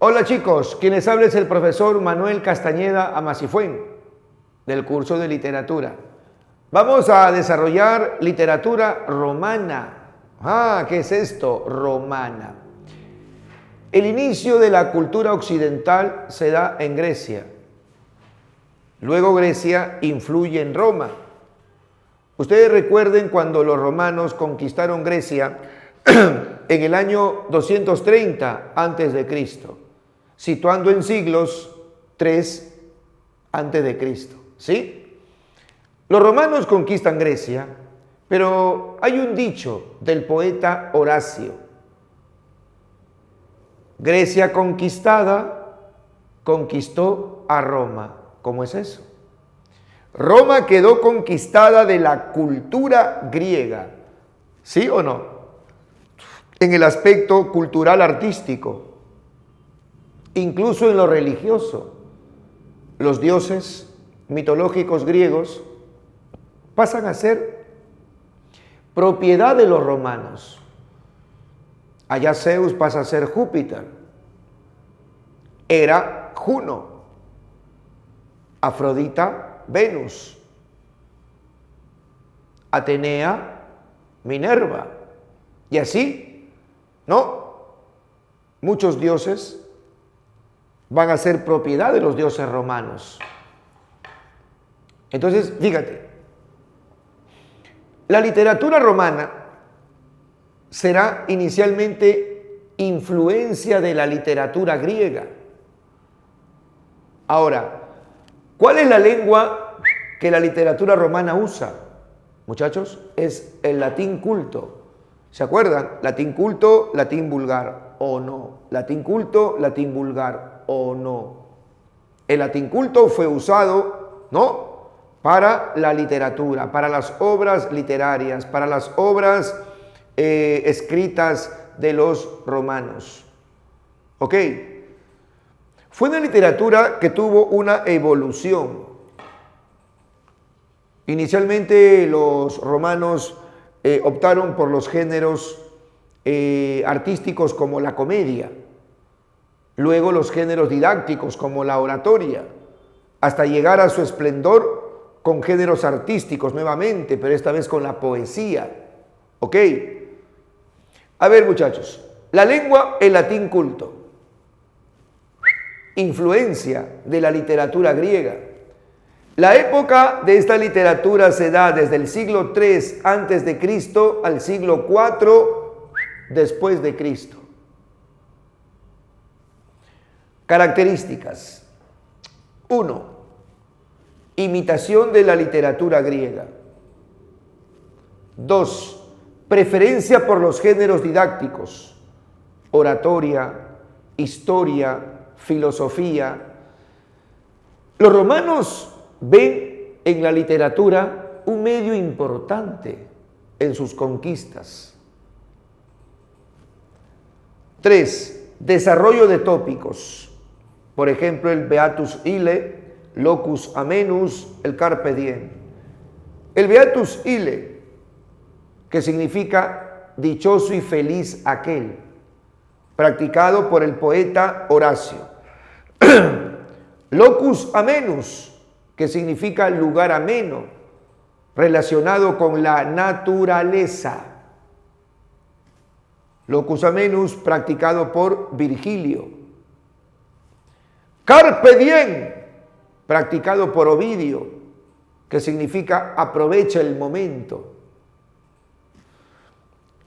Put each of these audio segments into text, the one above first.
Hola chicos, quien les habla es el profesor Manuel Castañeda Amasifuen, del curso de literatura. Vamos a desarrollar literatura romana. ¿Qué es esto? Romana. El inicio de la cultura occidental se da en Grecia. Luego Grecia influye en Roma. Ustedes recuerden cuando los romanos conquistaron Grecia en el año 230 a.C., situando en siglos 3 a.C., ¿sí? Los romanos conquistan Grecia, pero hay un dicho del poeta Horacio: Grecia conquistada conquistó a Roma. ¿Cómo es eso? Roma quedó conquistada de la cultura griega, ¿sí o no? En el aspecto cultural artístico, incluso en lo religioso. Los dioses mitológicos griegos pasan a ser propiedad de los romanos. Allá Zeus pasa a ser Júpiter, Hera Juno, Afrodita Venus, Atenea Minerva, y así, ¿no? Muchos dioses van a ser propiedad de los dioses romanos. Entonces, fíjate, la literatura romana será inicialmente influencia de la literatura griega. Ahora, ¿cuál es la lengua que la literatura romana usa? Muchachos, es el latín culto. ¿Se acuerdan? Latín culto, latín vulgar, ¿o no? Latín culto, latín vulgar, ¿o no? El latín culto fue usado, ¿no?, para la literatura, para las obras literarias, para las obras escritas de los romanos. ¿Ok? Fue una literatura que tuvo una evolución. Inicialmente los romanos optaron por los géneros artísticos como la comedia, luego los géneros didácticos como la oratoria, hasta llegar a su esplendor con géneros artísticos nuevamente, pero esta vez con la poesía. ¿Ok? A ver, muchachos, la lengua, el latín culto, influencia de la literatura griega. La época de esta literatura se da desde el siglo III a.C. al siglo IV después de Cristo. Características. 1. Imitación de la literatura griega. 2. Preferencia por los géneros didácticos: oratoria, historia, filosofía. Los romanos ven en la literatura un medio importante en sus conquistas. 3. Desarrollo de tópicos. Por ejemplo, el Beatus Ille, Locus Amenus, el Carpe Diem. El Beatus Ille, que significa dichoso y feliz aquel, practicado por el poeta Horacio. Locus Amenus, que significa lugar ameno, relacionado con la naturaleza. Locus Amenus, practicado por Virgilio. Carpe Diem, practicado por Ovidio, que significa aprovecha el momento.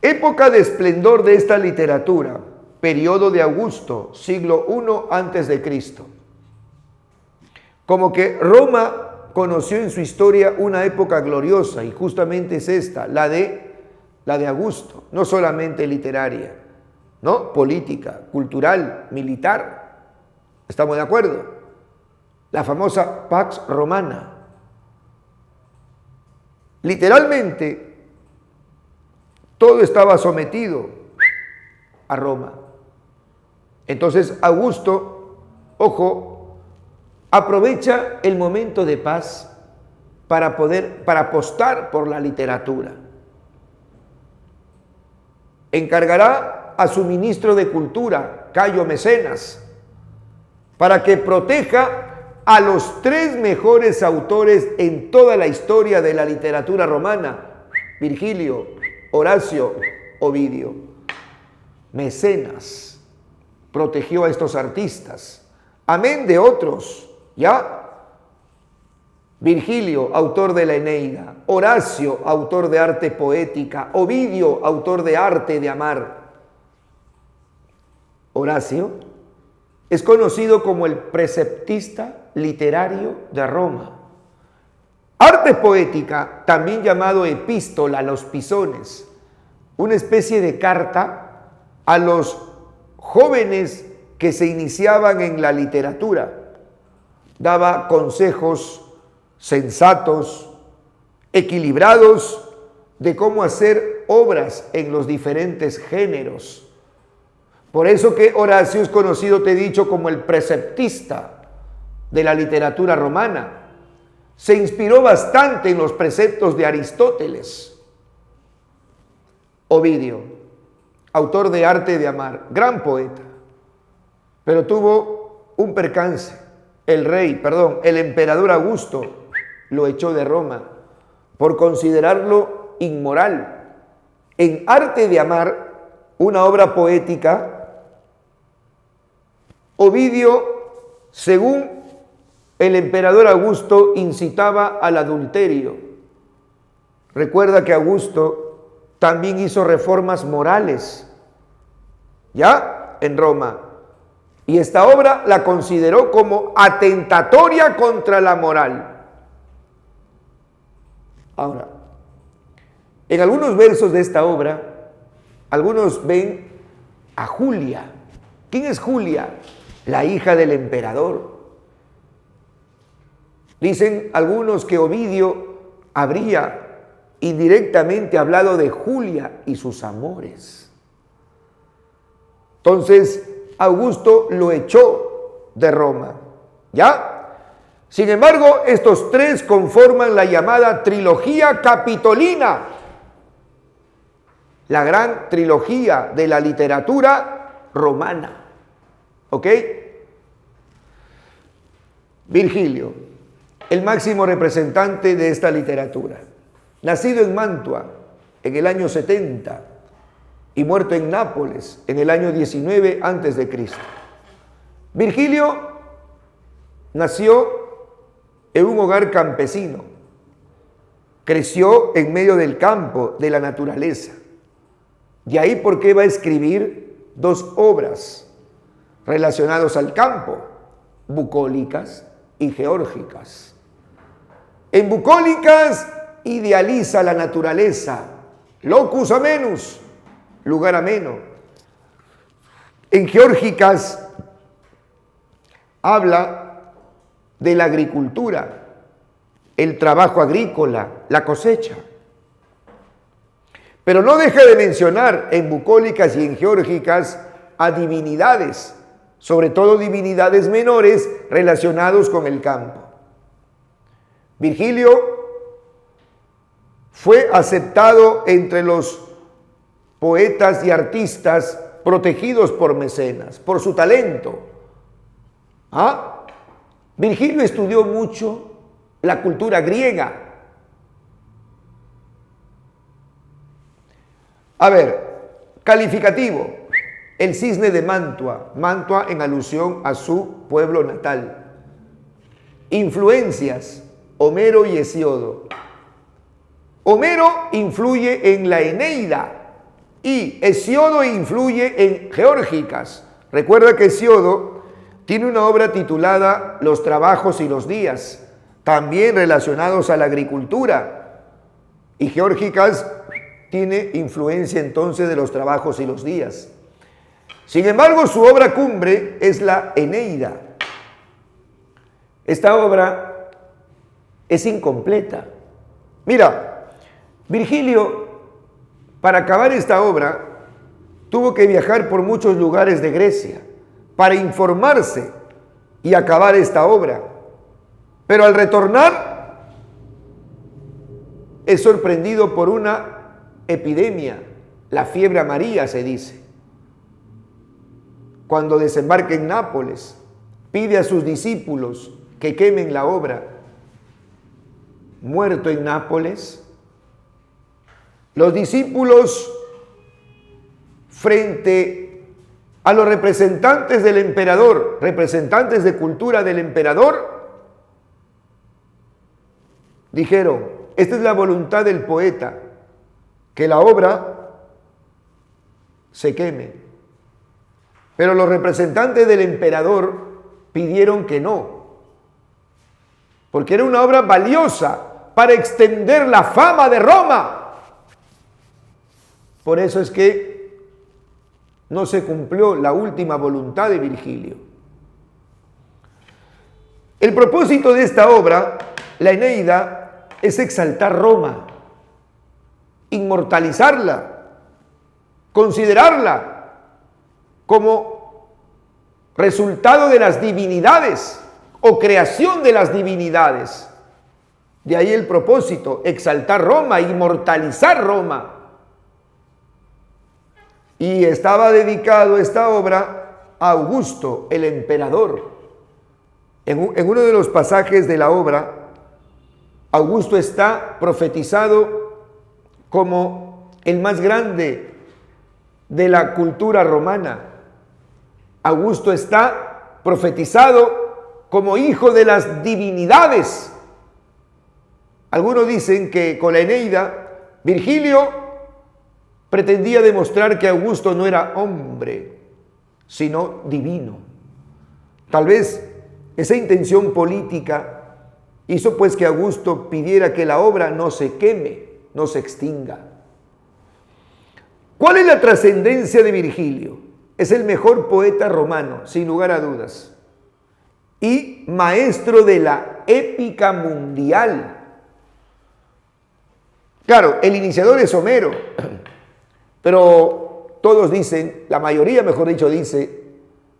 Época de esplendor de esta literatura, periodo de Augusto, siglo I a.C. Como que Roma conoció en su historia una época gloriosa, y justamente es esta, la de Augusto, no solamente literaria, ¿no?, política, cultural, militar. ¿Estamos de acuerdo? La famosa Pax Romana. Literalmente, todo estaba sometido a Roma. Entonces, Augusto, ojo, aprovecha el momento de paz para apostar por la literatura. Encargará a su ministro de Cultura, Cayo Mecenas, para que proteja a los tres mejores autores en toda la historia de la literatura romana: Virgilio, Horacio, Ovidio. Mecenas protegió a estos artistas, amén de otros, ¿ya? Virgilio, autor de la Eneida; Horacio, autor de arte poética; Ovidio, autor de arte de amar. Horacio es conocido como el preceptista literario de Roma. Arte poética, también llamado epístola a los pisones, una especie de carta a los jóvenes que se iniciaban en la literatura. Daba consejos sensatos, equilibrados, de cómo hacer obras en los diferentes géneros. Por eso que Horacio es conocido, te he dicho, como el preceptista de la literatura romana. Se inspiró bastante en los preceptos de Aristóteles. Ovidio, autor de Arte de Amar, gran poeta, pero tuvo un percance. El emperador Augusto lo echó de Roma por considerarlo inmoral. En Arte de Amar, una obra poética, Ovidio, según el emperador Augusto, incitaba al adulterio. Recuerda que Augusto también hizo reformas morales, ¿ya? En Roma. Y esta obra la consideró como atentatoria contra la moral. Ahora, en algunos versos de esta obra, algunos ven a Julia. ¿Quién es Julia? La hija del emperador. Dicen algunos que Ovidio habría indirectamente hablado de Julia y sus amores. Entonces, Augusto lo echó de Roma, ¿ya? Sin embargo, estos tres conforman la llamada trilogía capitolina, la gran trilogía de la literatura romana. ¿Ok? Virgilio, el máximo representante de esta literatura, nacido en Mantua en el año 70 y muerto en Nápoles en el año 19 a.C. Virgilio nació en un hogar campesino, creció en medio del campo, de la naturaleza. De ahí por qué va a escribir dos obras relacionadas al campo: bucólicas y geórgicas. En bucólicas idealiza la naturaleza, locus amenus, lugar ameno. En geórgicas habla de la agricultura, el trabajo agrícola, la cosecha. Pero no deja de mencionar en bucólicas y en geórgicas a divinidades, sobre todo divinidades menores relacionados con el campo. Virgilio fue aceptado entre los poetas y artistas protegidos por mecenas, por su talento. Virgilio estudió mucho la cultura griega. A ver, calificativo: el cisne de Mantua, Mantua en alusión a su pueblo natal. Influencias: Homero y Hesíodo. Homero influye en la Eneida y Hesíodo influye en geórgicas. Recuerda que Hesíodo tiene una obra titulada Los trabajos y los días, también relacionados a la agricultura. Y geórgicas tiene influencia entonces de los trabajos y los días. Sin embargo, su obra cumbre es la Eneida. Esta obra es incompleta. Mira, Virgilio, para acabar esta obra, tuvo que viajar por muchos lugares de Grecia para informarse y acabar esta obra. Pero al retornar, es sorprendido por una epidemia, la fiebre amarilla se dice. Cuando desembarca en Nápoles, pide a sus discípulos que quemen la obra, muerto en Nápoles. Los discípulos, frente a los representantes del emperador, representantes de cultura del emperador, dijeron: esta es la voluntad del poeta, que la obra se queme. Pero los representantes del emperador pidieron que no, porque era una obra valiosa para extender la fama de Roma. Por eso es que no se cumplió la última voluntad de Virgilio. El propósito de esta obra, la Eneida, es exaltar Roma, inmortalizarla, considerarla como resultado de las divinidades o creación de las divinidades. De ahí el propósito, exaltar Roma, inmortalizar Roma. Y estaba dedicado esta obra a Augusto, el emperador. En uno de los pasajes de la obra, Augusto está profetizado como el más grande de la cultura romana. Augusto está profetizado como hijo de las divinidades. Algunos dicen que con la Eneida, Virgilio pretendía demostrar que Augusto no era hombre, sino divino. Tal vez esa intención política hizo pues que Augusto pidiera que la obra no se queme, no se extinga. ¿Cuál es la trascendencia de Virgilio? Es el mejor poeta romano, sin lugar a dudas, y maestro de la épica mundial. Claro, el iniciador es Homero, pero todos dicen, la mayoría mejor dicho dice,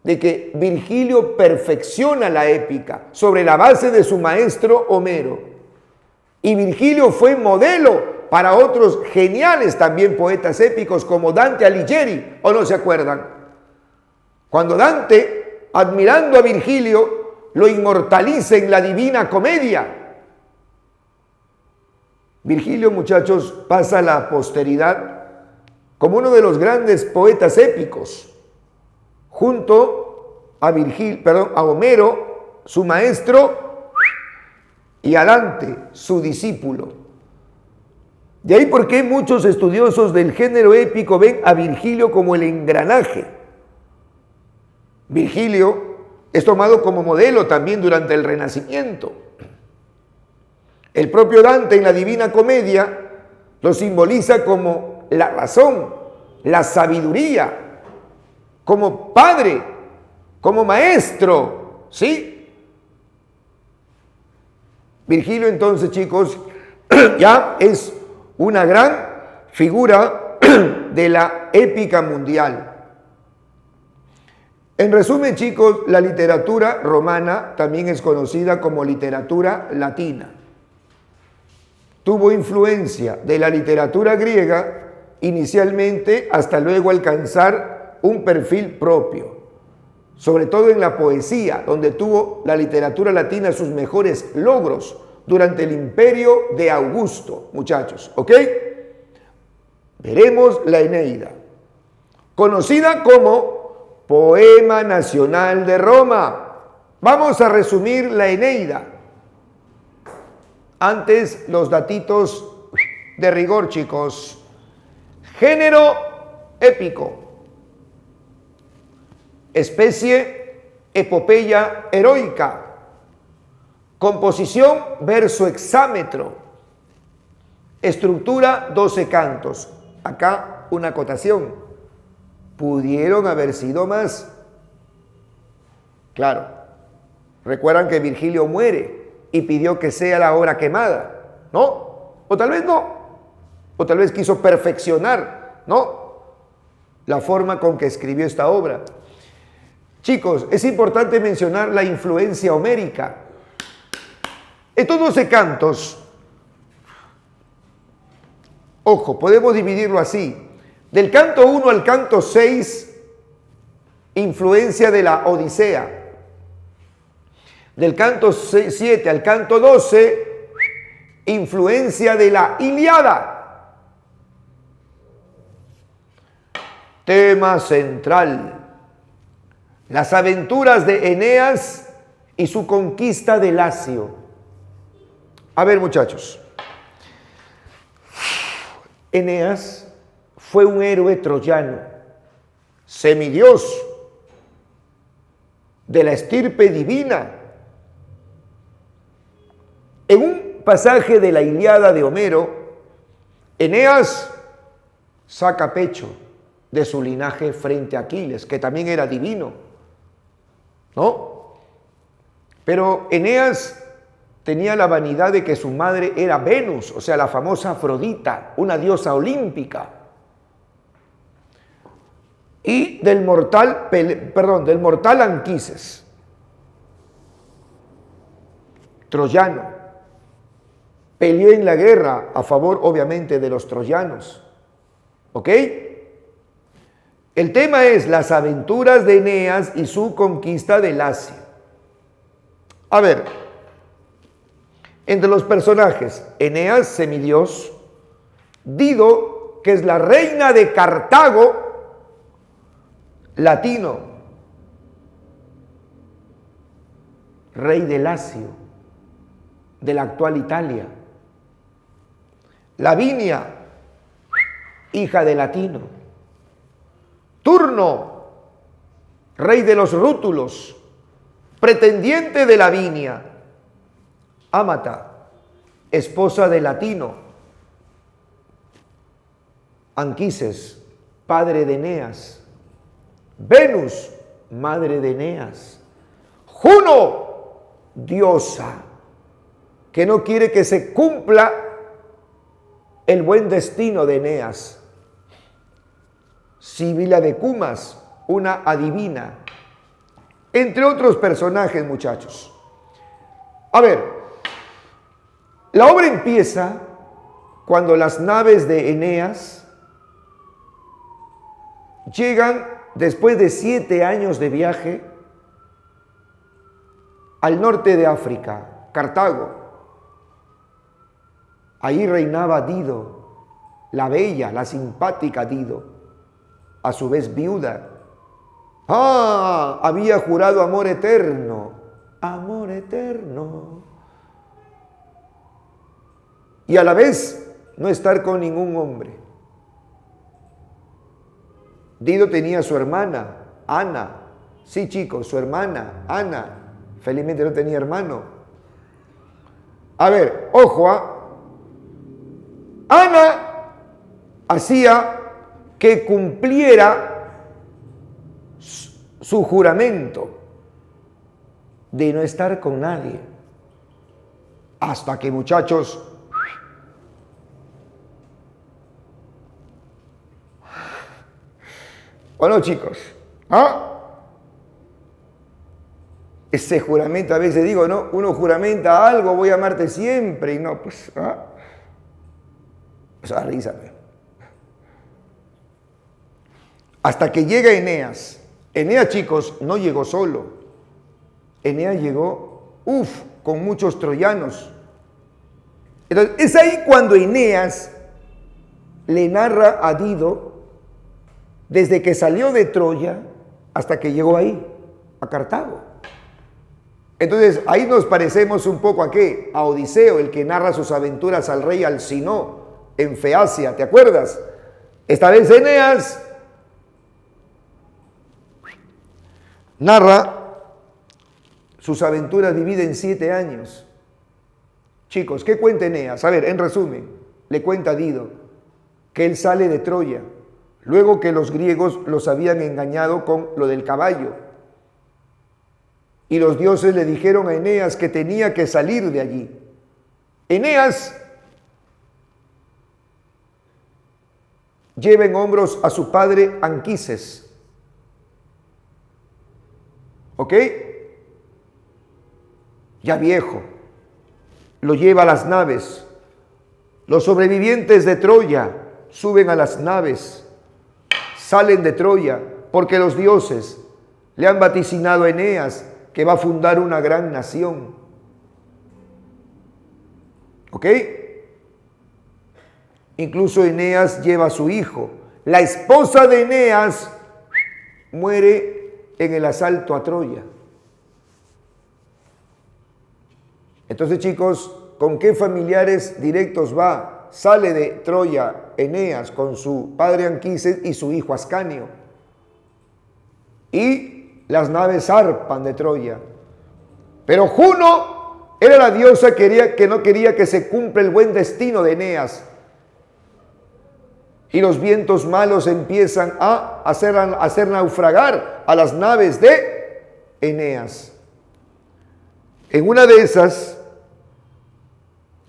de que Virgilio perfecciona la épica sobre la base de su maestro Homero. Y Virgilio fue modelo para otros geniales también poetas épicos como Dante Alighieri, ¿o no se acuerdan? Cuando Dante, admirando a Virgilio, lo inmortaliza en la Divina Comedia. Virgilio, muchachos, pasa a la posteridad como uno de los grandes poetas épicos, junto a a Homero, su maestro, y a Dante, su discípulo. De ahí por qué muchos estudiosos del género épico ven a Virgilio como el engranaje. Virgilio es tomado como modelo también durante el Renacimiento. El propio Dante en la Divina Comedia lo simboliza como la razón, la sabiduría, como padre, como maestro, ¿sí? Virgilio entonces, chicos, ya es una gran figura de la épica mundial. En resumen, chicos, la literatura romana también es conocida como literatura latina. Tuvo influencia de la literatura griega inicialmente hasta luego alcanzar un perfil propio, sobre todo en la poesía, donde tuvo la literatura latina sus mejores logros durante el imperio de Augusto, muchachos, ¿ok? Veremos la Eneida, conocida como Poema Nacional de Roma. Vamos a resumir la Eneida. Antes, los datitos de rigor, chicos. Género épico. Especie, epopeya heroica. Composición, verso hexámetro. Estructura, 12 cantos. Acá una acotación. Pudieron haber sido más. Claro. Recuerdan que Virgilio muere y pidió que sea la obra quemada, ¿no? O tal vez no. O tal vez quiso perfeccionar, ¿no?, la forma con que escribió esta obra. Chicos, es importante mencionar la influencia homérica. Estos 12 cantos, ojo, podemos dividirlo así. Del canto 1 al canto 6, influencia de la Odisea. Del canto 7 al canto 12, influencia de la Ilíada. Tema central: las aventuras de Eneas y su conquista de Lacio. A ver, muchachos, Eneas fue un héroe troyano, semidios de la estirpe divina. En un pasaje de la Ilíada de Homero, Eneas saca pecho de su linaje frente a Aquiles, que también era divino, ¿no? Pero Eneas tenía la vanidad de que su madre era Venus, o sea, la famosa Afrodita, una diosa olímpica. Y del mortal Anquises, troyano, peleó en la guerra a favor, obviamente, de los troyanos. ¿Ok? El tema es las aventuras de Eneas y su conquista de Lacio. A ver, entre los personajes, Eneas, semidios; Dido, que es la reina de Cartago, latino, rey de Lacio, de la actual Italia; Lavinia, hija de Latino; Turno, rey de los rútulos, pretendiente de Lavinia; Ámata, esposa de Latino; Anquises, padre de Eneas; Venus, madre de Eneas; Juno, diosa, que no quiere que se cumpla el buen destino de Eneas; Sibila de Cumas, una adivina, entre otros personajes, muchachos. A ver, la obra empieza cuando las naves de Eneas llegan, después de 7 años de viaje, al norte de África, Cartago. Ahí reinaba Dido, la bella, la simpática Dido, a su vez viuda. Había jurado amor eterno, amor eterno. Y a la vez no estar con ningún hombre. Dido tenía su hermana, Ana. Sí, chicos, su hermana, Ana. Felizmente no tenía hermano. A ver, ojo, Ana hacía que cumpliera su juramento de no estar con nadie. Hasta que, muchachos, bueno, chicos, ese juramento, a veces digo, ¿no? Uno juramenta algo, voy a amarte siempre, y no, pues, o sea, risa. Hasta que llega Eneas. Eneas, chicos, no llegó solo. Eneas llegó, con muchos troyanos. Entonces, es ahí cuando Eneas le narra a Dido desde que salió de Troya hasta que llegó ahí, a Cartago. Entonces, ahí nos parecemos un poco ¿a qué? A Odiseo, el que narra sus aventuras al rey Alcinó en Feacia, ¿te acuerdas? Esta vez Eneas narra sus aventuras, divide en 7 años. Chicos, ¿qué cuenta Eneas? A ver, en resumen, le cuenta a Dido que él sale de Troya, luego que los griegos los habían engañado con lo del caballo. Y los dioses le dijeron a Eneas que tenía que salir de allí. Eneas lleva en hombros a su padre Anquises. ¿Ok? Ya viejo. Lo lleva a las naves. Los sobrevivientes de Troya suben a las naves. Salen de Troya porque los dioses le han vaticinado a Eneas que va a fundar una gran nación. ¿Ok? Incluso Eneas lleva a su hijo. La esposa de Eneas muere en el asalto a Troya. Entonces, chicos, ¿con qué familiares directos va? Sale de Troya Eneas con su padre Anquises y su hijo Ascanio. Y las naves zarpan de Troya. Pero Juno era la diosa que no quería que se cumpla el buen destino de Eneas. Y los vientos malos empiezan a hacer naufragar a las naves de Eneas. En una de esas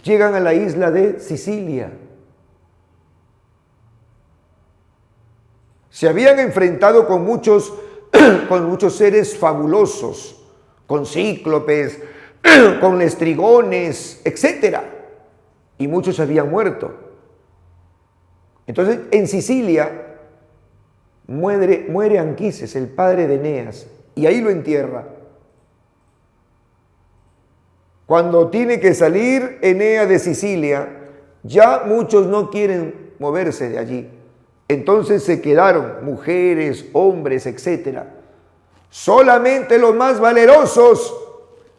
llegan a la isla de Sicilia. Se habían enfrentado con muchos seres fabulosos, con cíclopes, con lestrigones, etc. Y muchos habían muerto. Entonces, en Sicilia muere Anquises, el padre de Eneas, y ahí lo entierra. Cuando tiene que salir Eneas de Sicilia, ya muchos no quieren moverse de allí. Entonces se quedaron mujeres, hombres, etc. Solamente los más valerosos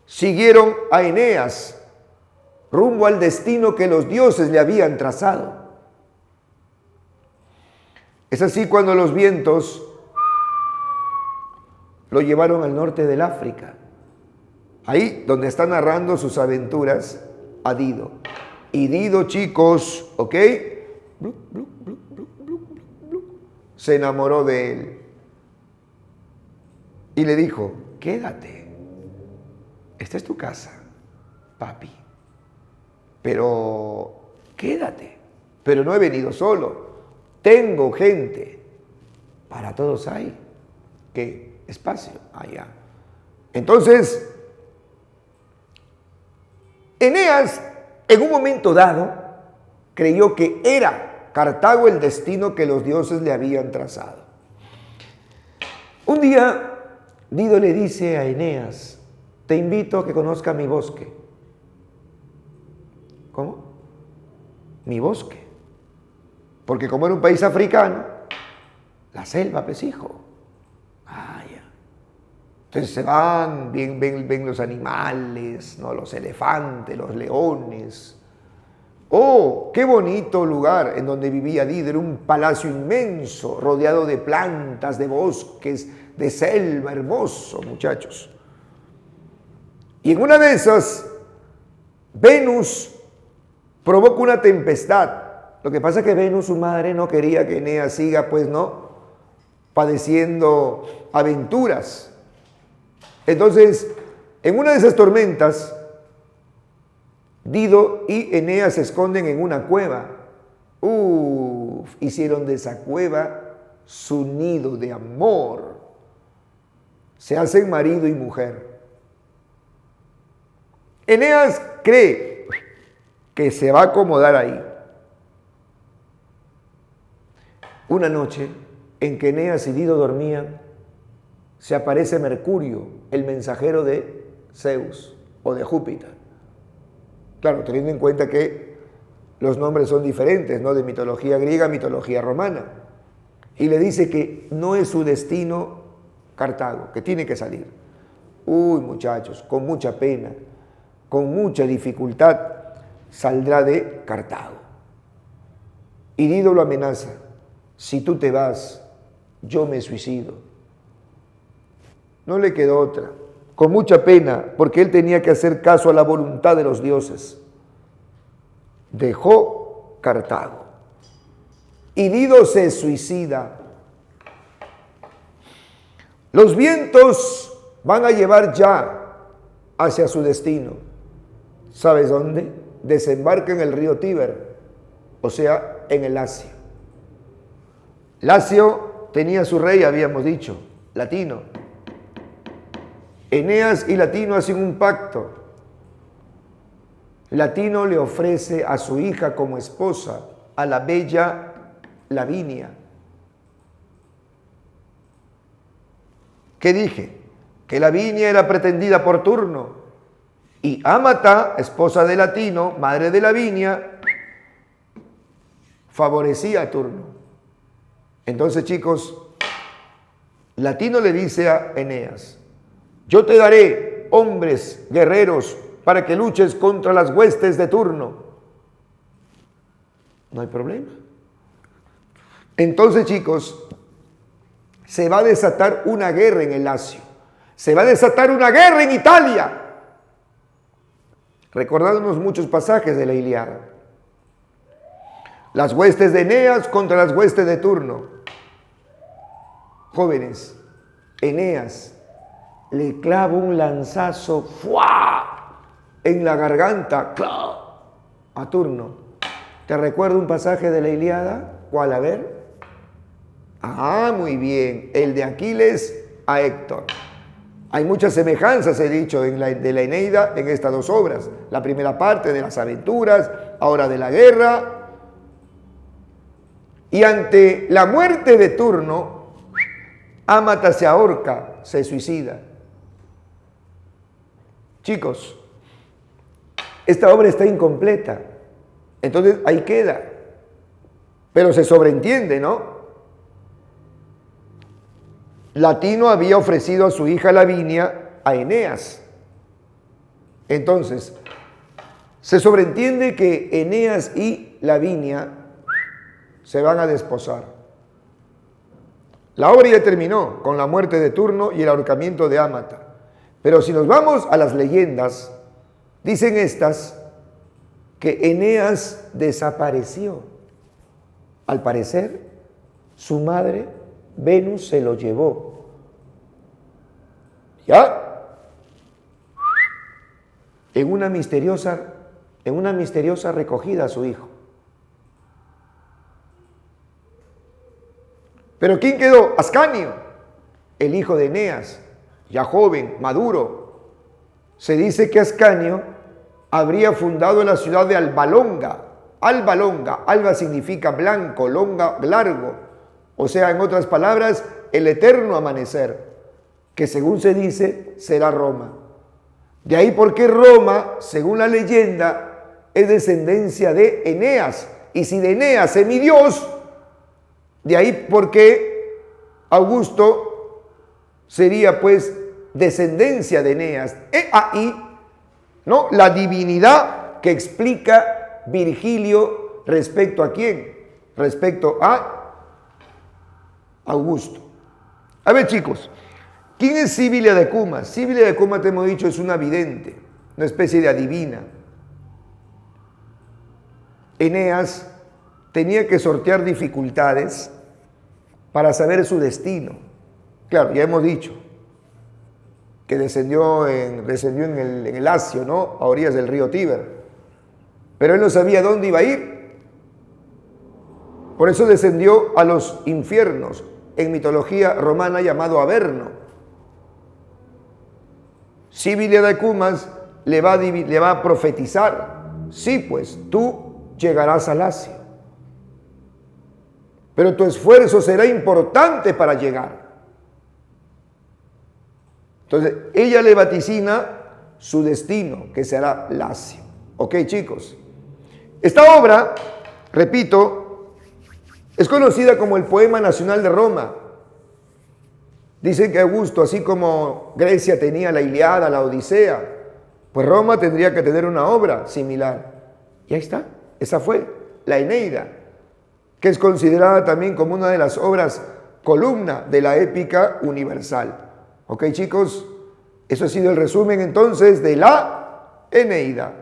siguieron a Eneas rumbo al destino que los dioses le habían trazado. Es así cuando los vientos lo llevaron al norte del África. Ahí donde está narrando sus aventuras a Dido. Y Dido, chicos, ¿ok? Se enamoró de él. Y le dijo, quédate. Esta es tu casa, papi. Pero quédate. Pero no he venido solo. Tengo gente. Para todos hay. ¿Qué? Espacio. Allá. Entonces, Eneas, en un momento dado, creyó que era Cartago el destino que los dioses le habían trazado. Un día, Dido le dice a Eneas, te invito a que conozca mi bosque. ¿Cómo? Mi bosque. Porque como era un país africano, la selva, pues hijo. Ah, ya. Entonces se van, ven los animales, ¿no? Los elefantes, los leones. ¡Oh, qué bonito lugar en donde vivía Dido! Era un palacio inmenso, rodeado de plantas, de bosques, de selva, hermoso, muchachos. Y en una de esas, Venus provoca una tempestad. Lo que pasa es que Venus, su madre, no quería que Eneas siga, pues, ¿no?, padeciendo aventuras. Entonces, en una de esas tormentas, Dido y Eneas se esconden en una cueva. Hicieron de esa cueva su nido de amor. Se hacen marido y mujer. Eneas cree que se va a acomodar ahí. Una noche, en que Eneas y Dido dormían, se aparece Mercurio, el mensajero de Zeus o de Júpiter. Claro, teniendo en cuenta que los nombres son diferentes, ¿no? De mitología griega a mitología romana. Y le dice que no es su destino Cartago, que tiene que salir. Muchachos, con mucha pena, con mucha dificultad, saldrá de Cartago. Y Dido lo amenaza. Si tú te vas, yo me suicido. No le quedó otra. Con mucha pena, porque él tenía que hacer caso a la voluntad de los dioses. Dejó Cartago. Y Dido se suicida. Los vientos van a llevar ya hacia su destino. ¿Sabes dónde? Desembarca en el río Tíber, o sea, en el Lacio. Lacio tenía su rey, habíamos dicho, Latino. Eneas y Latino hacen un pacto. Latino le ofrece a su hija como esposa a la bella Lavinia. ¿Qué dije? que Lavinia era pretendida por Turno y Ámata, esposa de Latino, madre de Lavinia, favorecía a Turno. Entonces, chicos, Latino le dice a Eneas: yo te daré hombres guerreros para que luches contra las huestes de Turno. No hay problema. Entonces, chicos, se va a desatar una guerra en el Lacio. Se va a desatar una guerra en Italia. Recordándonos muchos pasajes de la Ilíada. Las huestes de Eneas contra las huestes de Turno. Jóvenes, Eneas le clava un lanzazo ¡fua! En la garganta a Turno. ¿Te recuerda un pasaje de la Ilíada? ¿Cuál? A ver. Ah, muy bien. El de Aquiles a Héctor. Hay muchas semejanzas, he dicho, de la Eneida en estas dos obras. La primera parte de las aventuras, ahora de la guerra. Y ante la muerte de Turno, Ámata se ahorca, se suicida. Chicos, esta obra está incompleta. Entonces ahí queda. Pero se sobreentiende, ¿no? Latino había ofrecido a su hija Lavinia a Eneas. Entonces, se sobreentiende que Eneas y Lavinia se van a desposar. La obra ya terminó con la muerte de Turno y el ahorcamiento de Ámata. Pero si nos vamos a las leyendas, dicen estas que Eneas desapareció. Al parecer, su madre, Venus, se lo llevó. ¿Ya? En una misteriosa recogida a su hijo. ¿Pero quién quedó? Ascanio, el hijo de Eneas, ya joven, maduro. Se dice que Ascanio habría fundado la ciudad de Albalonga. Albalonga, alba significa blanco, longa, largo. O sea, en otras palabras, el eterno amanecer, que según se dice, será Roma. De ahí porque Roma, según la leyenda, es descendencia de Eneas. Y si de Eneas es mi Dios, de ahí porque Augusto sería pues descendencia de Eneas. He ahí, ¿no?, la divinidad que explica Virgilio respecto a quién, respecto a Augusto. A ver, chicos, ¿quién es Sibilia de Cumas? Sibilia de Cumas, te hemos dicho, es una vidente, una especie de adivina. Eneas tenía que sortear dificultades para saber su destino. Claro, ya hemos dicho que descendió en el Lacio, ¿no?, a orillas del río Tíber. Pero él no sabía dónde iba a ir. Por eso descendió a los infiernos, en mitología romana llamado Averno. Sibilia de Cumas le va a profetizar: sí, pues tú llegarás a Lacio, pero tu esfuerzo será importante para llegar. Entonces ella le vaticina su destino, que será Lacio. Ok, chicos, esta obra, repito, es conocida como el poema nacional de Roma. Dicen que Augusto, así como Grecia tenía la Ilíada, la Odisea, pues Roma tendría que tener una obra similar. Y ahí está, esa fue la Eneida, que es considerada también como una de las obras columna de la épica universal. Ok, chicos, eso ha sido el resumen entonces de la Eneida.